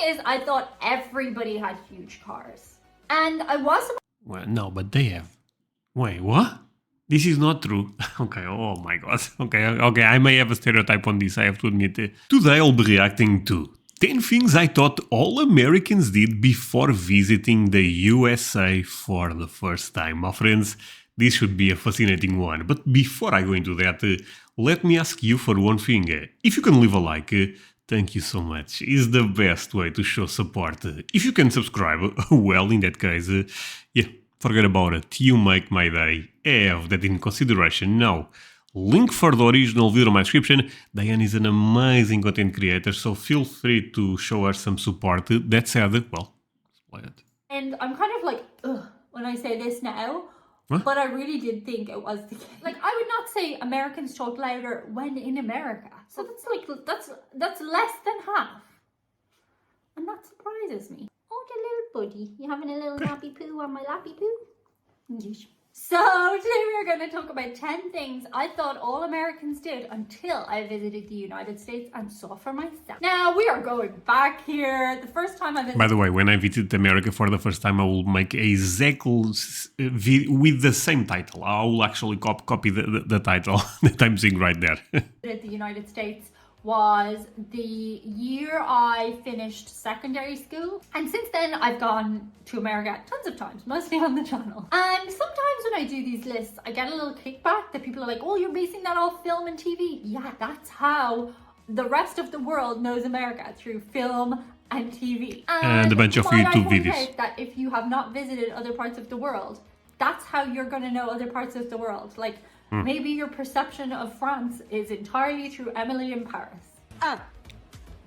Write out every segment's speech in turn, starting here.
is, I thought everybody had huge cars. And I was... Well, no, but they have. Wait, what? This is not true. Okay, oh my god. Okay, I may have a stereotype on this, I have to admit. Today I'll be reacting to 10 things I thought all Americans did before visiting the USA for the first time. My friends, this should be a fascinating one. But before I go into that, let me ask you for one thing. If you can leave a like, thank you so much. It's the best way to show support. If you can subscribe, well, in that case, yeah, forget about it. You make my day. Have that in consideration. Now, link for the original video in my description. Diane is an amazing content creator, so feel free to show her some support. That said, well, let's play it. And I'm kind of like, ugh, when I say this now, but I really did think it was the case. Like, I would not say Americans talk louder when in America. So that's like, that's less than half. And that surprises me. Oh, the little buddy. You having a little nappy poo on my lappy poo? Yes. So today we are going to talk about 10 things I thought all Americans did until I visited the United States and saw for myself. Now we are going back here. The first time I visited... By the way, when I visited America for the first time, I will make a exactly with the same title. I will actually copy the title that I'm seeing right there. The United States was the year I finished secondary school, and since then I've gone to America tons of times, mostly on the channel. And sometimes when I do these lists I get a little kickback that people are like, oh, you're basing that off film and TV. Yeah, that's how the rest of the world knows America, through film and TV. And a bunch of YouTube videos. That if you have not visited other parts of the world, that's how you're going to know other parts of the world. Like, maybe your perception of France is entirely through Emily in Paris. Un,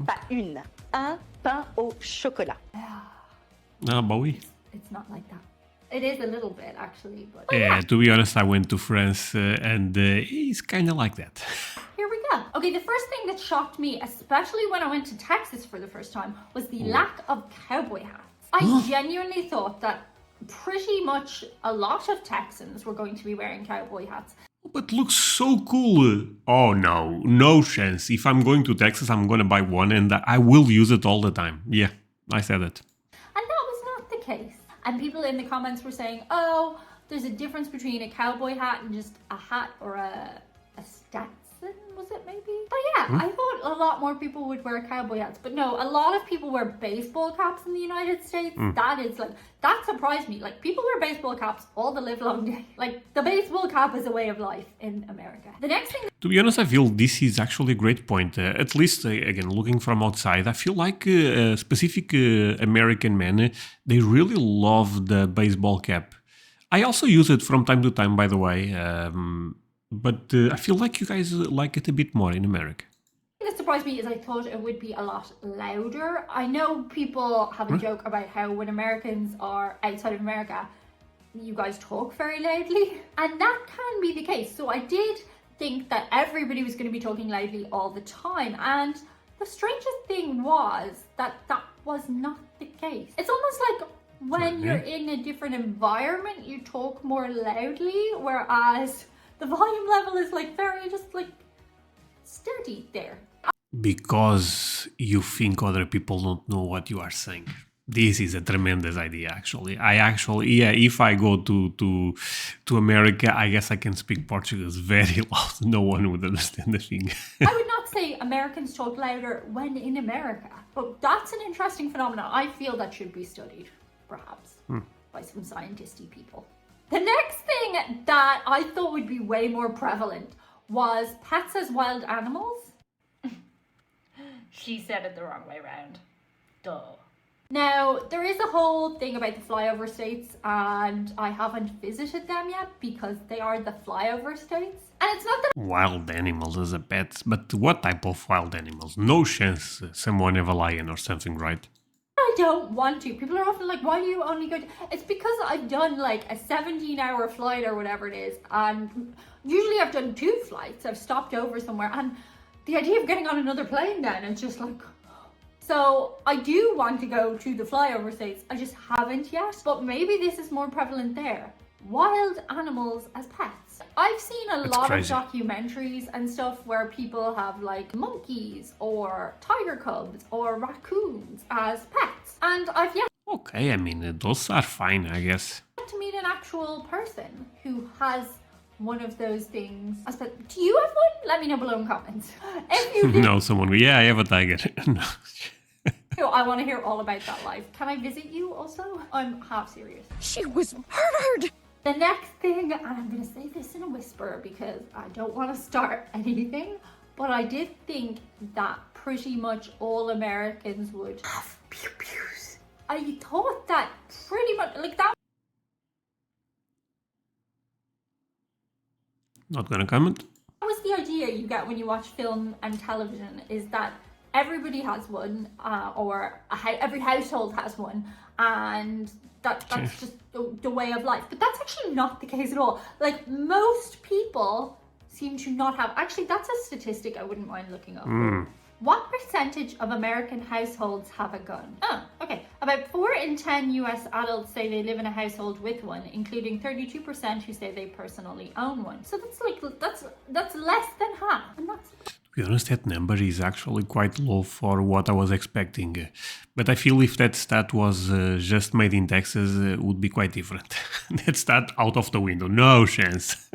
pas une. Un pain au chocolat. Bowie. It's not like that. It is a little bit, actually. But Yeah, to be honest, I went to France and it's kind of like that. Here we go. Okay, the first thing that shocked me, especially when I went to Texas for the first time, was the lack of cowboy hats. I genuinely thought that pretty much a lot of Texans were going to be wearing cowboy hats. But looks so cool. Oh no, no chance. If I'm going to Texas, I'm gonna buy one and I will use it all the time. Yeah, I said it. And that was not the case. And people in the comments were saying, oh, there's a difference between a cowboy hat and just a hat or a Stetson, was it maybe? But yeah, I thought a lot more people would wear cowboy hats. But no, a lot of people wear baseball caps in the United States. That is like, that surprised me. Like, people wear baseball caps all the live long day. Like, the baseball cap is a way of life in America. The next thing... To be honest, I feel this is actually a great point. At least, again, looking from outside, I feel like specific American men, they really love the baseball cap. I also use it from time to time, by the way. But I feel like you guys like it a bit more in America. What surprised me is I thought it would be a lot louder. I know people have a joke about how when Americans are outside of America, you guys talk very loudly. And that can be the case. So I did think that everybody was going to be talking loudly all the time. And the strangest thing was that that was not the case. It's almost like when you're in a different environment, you talk more loudly, whereas the volume level is like very just like steady there. Because you think other people don't know what you are saying. This is a tremendous idea, actually. Yeah, if I go to America, I guess I can speak Portuguese very loud. No one would understand the thing. I would not say Americans talk louder when in America, but that's an interesting phenomenon. I feel that should be studied, perhaps, by some scientisty people. The next thing that I thought would be way more prevalent was pets as wild animals. She said it the wrong way around. Duh. Now, there is a whole thing about the flyover states, and I haven't visited them yet because they are the flyover states. And it's not that... Wild animals as a pet, but what type of wild animals? No chance someone have a lion or something, right? I don't want to. People are often like, why do you only go to... It's because I've done like a 17-hour flight or whatever it is, and usually I've done 2 flights. I've stopped over somewhere, and the idea of getting on another plane then, it's just like... So I do want to go to the flyover states. I just haven't yet, but maybe this is more prevalent there. wild animals as pets. I've seen a lot crazy. of documentaries and stuff where people have like monkeys or tiger cubs or raccoons as pets. And I've yet Okay, I mean, those are fine, I guess. to meet an actual person who has one of those things as pet. Do you have one? Let me know below in comments. If you do, No, someone, yeah, I have a tiger. No. I want to hear all about that life. Can I visit you also? I'm half serious. She was murdered! The next thing, and I'm going to say this in a whisper because I don't want to start anything, but I did think that pretty much all Americans would have pew-pews. I thought that pretty much, like that Not gonna comment. was the idea you get when you watch film and television, is that everybody has one, or every household has one, and that's just the way of life. But that's actually not the case at all. Like, most people seem to not have. Actually, that's a statistic I wouldn't mind looking up. What percentage of American households have a gun? Oh, okay. About 4 in 10 US adults say they live in a household with one, including 32% who say they personally own one. So that's less than half. And that's To be honest, that number is actually quite low for what I was expecting. But I feel if that stat was just made in Texas, it would be quite different. That stat out of the window, no chance.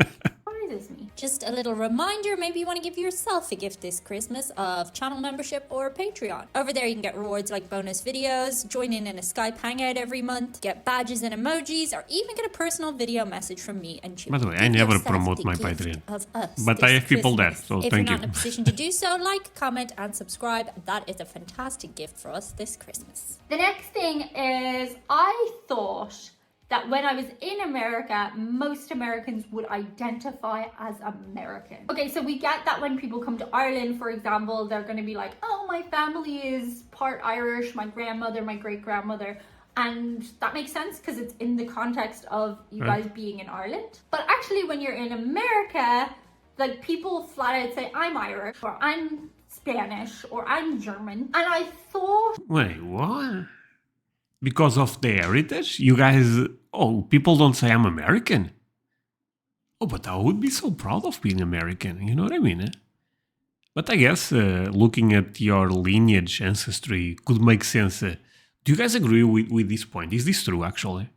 surprises me. Just a little reminder, maybe you want to give yourself a gift this Christmas of channel membership or Patreon. Over there you can get rewards like bonus videos, join in a Skype hangout every month, get badges and emojis, or even get a personal video message from me and Chewy. By the way, I Give never yourself promote the my gift Patreon. of us But this I have people there, Christmas. so if thank you're you. not in a position to do so, like, comment and subscribe. That is a fantastic gift for us this Christmas. The next thing is, I thought that when I was in America, most Americans would identify as American. Okay, so we get that when people come to Ireland, for example, they're going to be like, oh, my family is part Irish, my grandmother, my great-grandmother. And that makes sense because it's in the context of you guys being in Ireland. But actually, when you're in America, like, people flat out say, I'm Irish, or I'm Spanish, or I'm German. And I thought, Wait, what? Because of the heritage? You guys... Oh, people don't say I'm American? Oh, but I would be so proud of being American, you know what I mean? But I guess looking at your lineage ancestry could make sense. Do you guys agree with this point? Is this true, actually?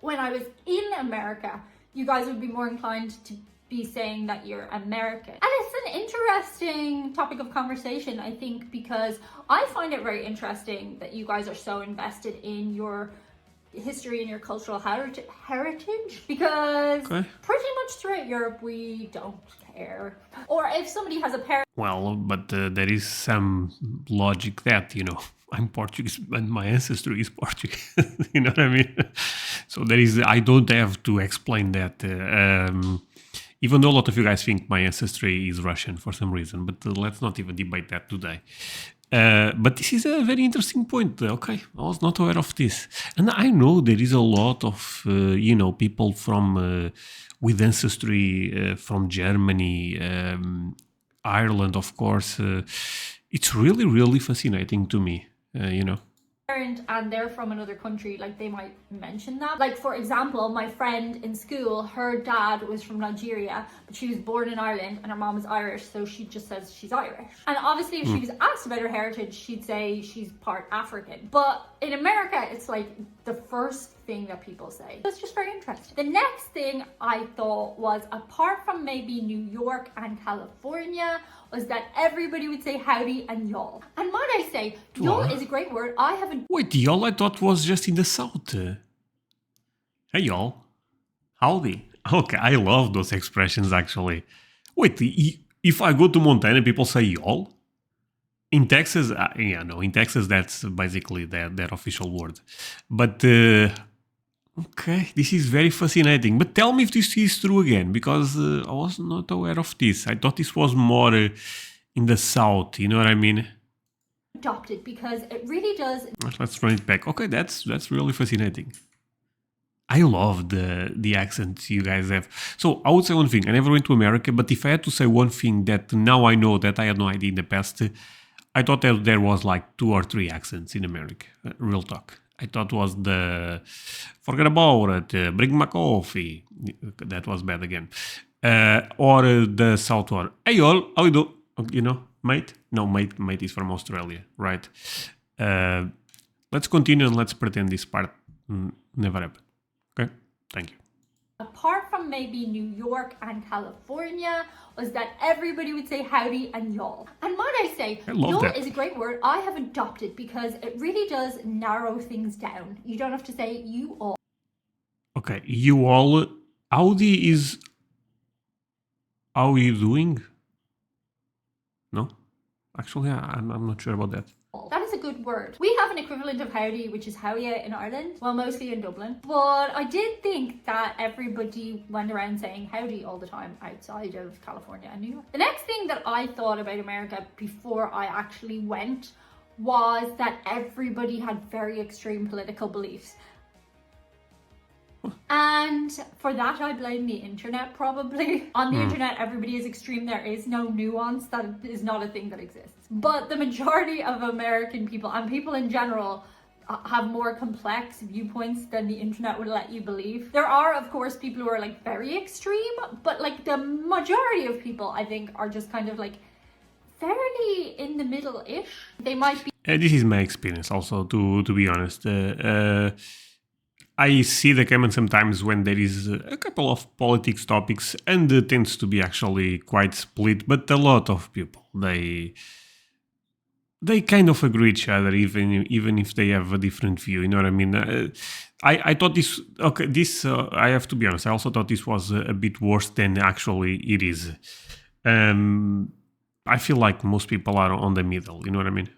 when I was in America, you guys would be more inclined to be saying that you're American. And it's an interesting topic of conversation, I think, because I find it very interesting that you guys are so invested in your history and your cultural heritage, because pretty much throughout Europe we don't care. Or if somebody has a parent... Well, but there is some logic that, you know, I'm Portuguese and my ancestry is Portuguese. You know what I mean? So there is, I don't have to explain that. Even though a lot of you guys think my ancestry is Russian for some reason, but let's not even debate that today. But this is a very interesting point. Okay, I was not aware of this. And I know there is a lot of, you know, people from with ancestry from Germany, Ireland, of course. It's really, really fascinating to me, you know. And they're from another country, like they might mention that. Like, for example, my friend in school, her dad was from Nigeria, but she was born in Ireland and her mom is Irish, so she just says she's Irish. And obviously if she was asked about her heritage, she'd say she's part African. But in America, it's like the first thing that people say. So it's just very interesting. The next thing I thought was, apart from maybe New York and California, was that everybody would say howdy and y'all. And might I say, y'all is a great word. I haven't... Wait, y'all I thought was just in the south. Hey y'all. Howdy. Okay, I love those expressions actually. Wait, if I go to Montana, people say y'all? In Texas, yeah, no, in Texas that's basically their official word. But, okay, this is very fascinating. But tell me if this is true again, because I was not aware of this. I thought this was more in the south, you know what I mean? Adopted, because it really does... Let's run it back. Okay, that's really fascinating. I love the accent you guys have. So I would say one thing. I never went to America, but if I had to say one thing that now I know that I had no idea in the past, I thought that there was like 2 or 3 accents in America. Real talk. I thought was the forget about it, bring my coffee. That was bad again. Or the South one. Hey all, how you do? You know, mate? No, mate is from Australia, right? Let's continue and let's pretend this part never happened. Okay? Thank you. Apart from maybe New York and California, was that everybody would say howdy and y'all. And might I say, I love y'all that. is a great word I have adopted because it really does narrow things down. You don't have to say you all. Okay, you all. Howdy is. How are you doing? No? Actually, I'm not sure about that. That is a good word. We have an equivalent of howdy, which is howya in Ireland, well, mostly in Dublin. But I did think that everybody went around saying howdy all the time outside of California and New York. The next thing that I thought about America before I actually went was that everybody had very extreme political beliefs. And for that, I blame the internet probably. On the internet, everybody is extreme. There is no nuance. That is not a thing that exists. But the majority of American people and people in general have more complex viewpoints than the internet would let you believe. There are, of course, people who are like very extreme, but like the majority of people, I think, are just kind of like fairly in the middle-ish. They might be. This is my experience also, to be honest. I see the comment sometimes when there is a couple of politics topics and it tends to be actually quite split, but a lot of people, they kind of agree with each other even if they have a different view, you know what I mean? I thought this, okay, this, I have to be honest, I also thought this was a bit worse than actually it is. I feel like most people are on the middle, you know what I mean?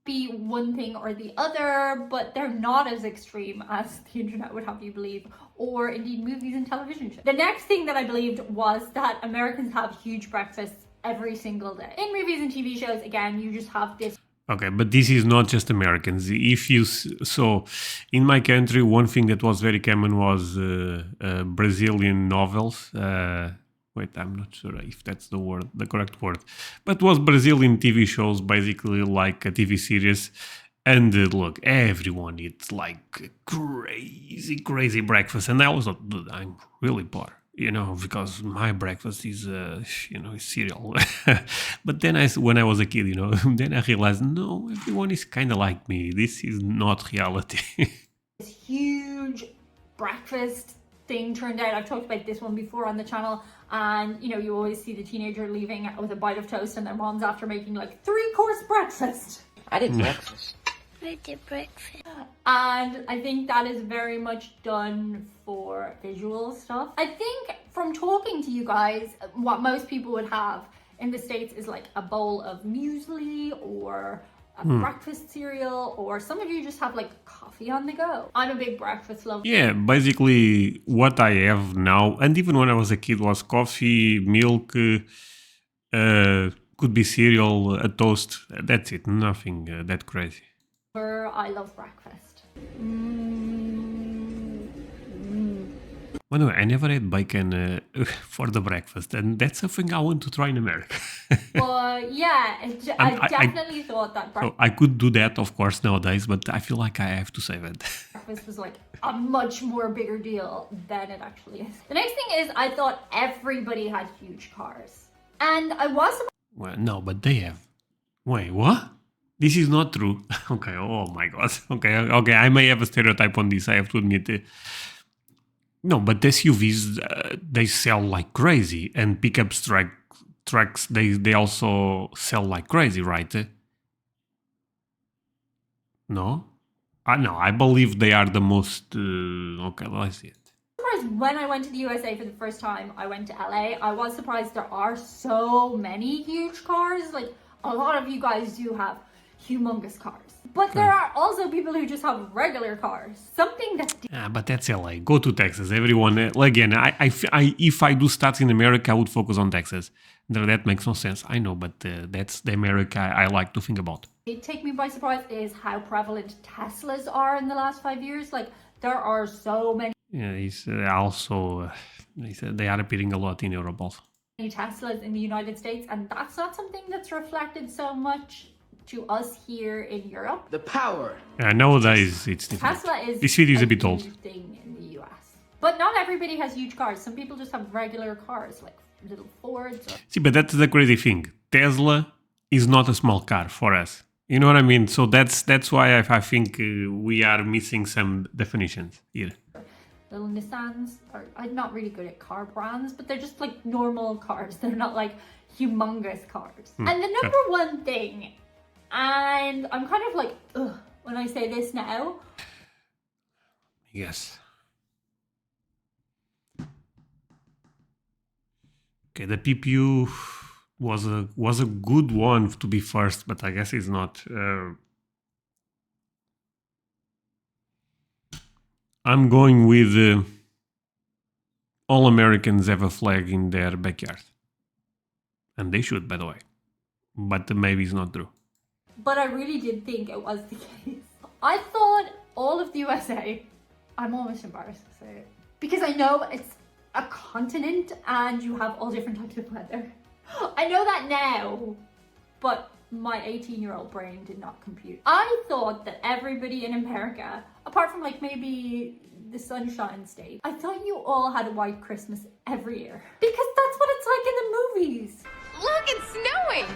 Be one thing or the other, but they're not as extreme as the internet would have you believe, or indeed movies and television shows. The next thing that I believed was that Americans have huge breakfasts every single day. In movies and TV shows, again, you just have this. Okay, but this is not just Americans. If you so, in my country, one thing that was very common was Brazilian novels. Wait, I'm not sure if that's the correct word, but was Brazilian TV shows, basically like a TV series. And look, everyone eats like crazy breakfast, and I was like, dude, I'm really poor, you know, because my breakfast is, you know, cereal. But then when I was a kid, you know, then I realized, no, everyone is kind of like me. This is not reality. This huge breakfast thing turned out. I've talked about this one before on the channel, and you know, you always see the teenager leaving with a bite of toast and their mom's after making like 3-course breakfast. I did breakfast. I did breakfast. And I think that is very much done for visual stuff. I think from talking to you guys, what most people would have in the States is like a bowl of muesli or a breakfast cereal, or some of you just have like coffee on the go. I'm a big breakfast lover. Yeah, basically what I have now, and even when I was a kid, was coffee, milk, could be cereal, a toast. That's it, nothing that crazy. I love breakfast. By the way, I never had bacon for the breakfast, and that's something I want to try in America. But yeah, I definitely thought that So I could do that, of course, nowadays, but I feel like I have to save it. breakfast was like a much more bigger deal than it actually is. The next thing is, I thought everybody had huge cars. And I was. Well, no, but they have. Wait, what? This is not true. Okay, oh my god. Okay, I may have a stereotype on this, I have to admit it. No, but SUVs, they sell like crazy, and pickup trucks, they also sell like crazy, right? No? No, I believe they are the most... okay, let's see it. When I went to the USA for the first time, I went to LA. I was surprised there are so many huge cars. Like, a lot of you guys do have humongous cars. But there are also people who just have regular cars. Something that's But that's LA. Go to Texas. Everyone, again, if I do stats in America, I would focus on Texas. That makes no sense. I know, but that's the America I like to think about. It take me by surprise is how prevalent Teslas are in the last 5 years. Like, there are so many Yeah, he's also, they are appearing a lot in Europe also. Teslas in the United States, and that's not something that's reflected so much to us here in Europe. The power. Nowadays, it's different. Tesla is This video is a bit old. huge thing in the US. But not everybody has huge cars. Some people just have regular cars, like little Fords. Or... See, but that's the crazy thing. Tesla is not a small car for us. You know what I mean? So that's why I think we are missing some definitions here. Little Nissans are, I'm not really good at car brands, but they're just like normal cars. They're not like humongous cars. And the number one thing, and I'm kind of like, ugh, when I say this now. Yes. Okay, the PPU was a good one to be first, but I guess it's not. I'm going with all Americans have a flag in their backyard. And they should, by the way. But maybe it's not true. But I really did think it was the case. I thought all of the USA, I'm almost embarrassed to say it, because I know it's a continent and you have all different types of weather. I know that now, but my 18-year-old brain did not compute. I thought that everybody in America, apart from like maybe the Sunshine State, I thought you all had a white Christmas every year. Because that's what it's like in the movies. Look, it's snowing!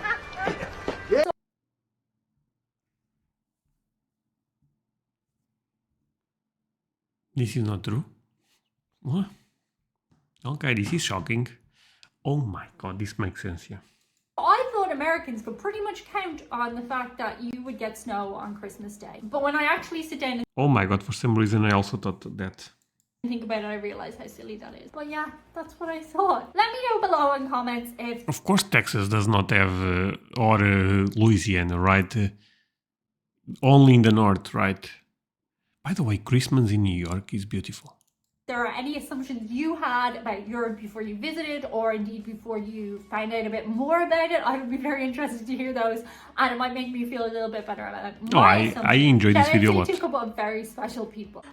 This is not true. What? Okay, this is shocking. Oh my god, this makes sense, yeah. I thought Americans could pretty much count on the fact that you would get snow on Christmas Day. But when I actually sit down and Oh my god, for some reason I also thought that. think about it, I realize how silly that is. But yeah, that's what I thought. Let me know below in comments if... Of course Texas does not have, or Louisiana, right? Only in the north, right? By the way, Christmas in New York is beautiful. there are any assumptions you had about Europe before you visited, or indeed before you found out a bit more about it. I would be very interested to hear those, and it might make me feel a little bit better about it. Oh, I enjoyed this video a lot. To a couple of very special people.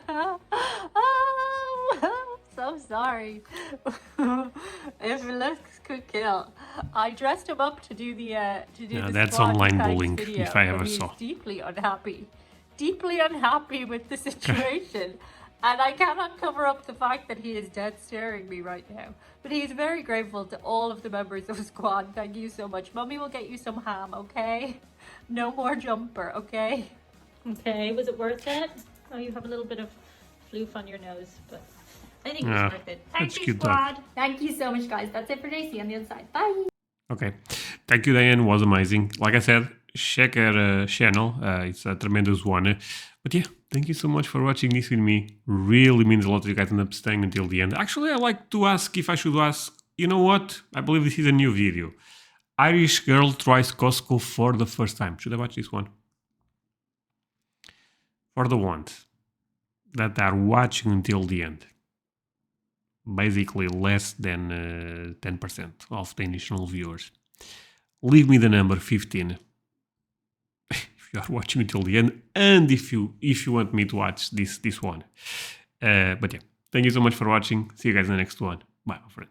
Oh, so sorry. If looks could kill, I dressed him up to do the Yeah, the that's squad online thanks bullying, video, if I but ever he's saw. deeply unhappy with the situation. And I cannot cover up the fact that he is dead staring me right now. But he is very grateful to all of the members of squad. Thank you so much. Mummy will get you some ham, okay? No more jumper, okay? Okay, was it worth it? Oh, you have a little bit of floof on your nose, but I think it was Yeah, worth it. Thank that's you, cute, though. squad. Thank you so much, guys. That's it for today. See you on the other side. Bye. Okay, thank you, Diane. Was amazing. Like I said, check her channel. It's a tremendous one. But yeah, thank you so much for watching this with me. Really means a lot that you guys end up staying until the end. Actually, I like to ask if I should ask. You know what? I believe this is a new video. Irish girl tries Costco for the first time. Should I watch this one? For the ones that are watching until the end. Basically less than 10% of the initial viewers. Leave me the number 15 if you are watching until the end, and if you want me to watch this one. But yeah, thank you so much for watching. See you guys in the next one. Bye, my friend.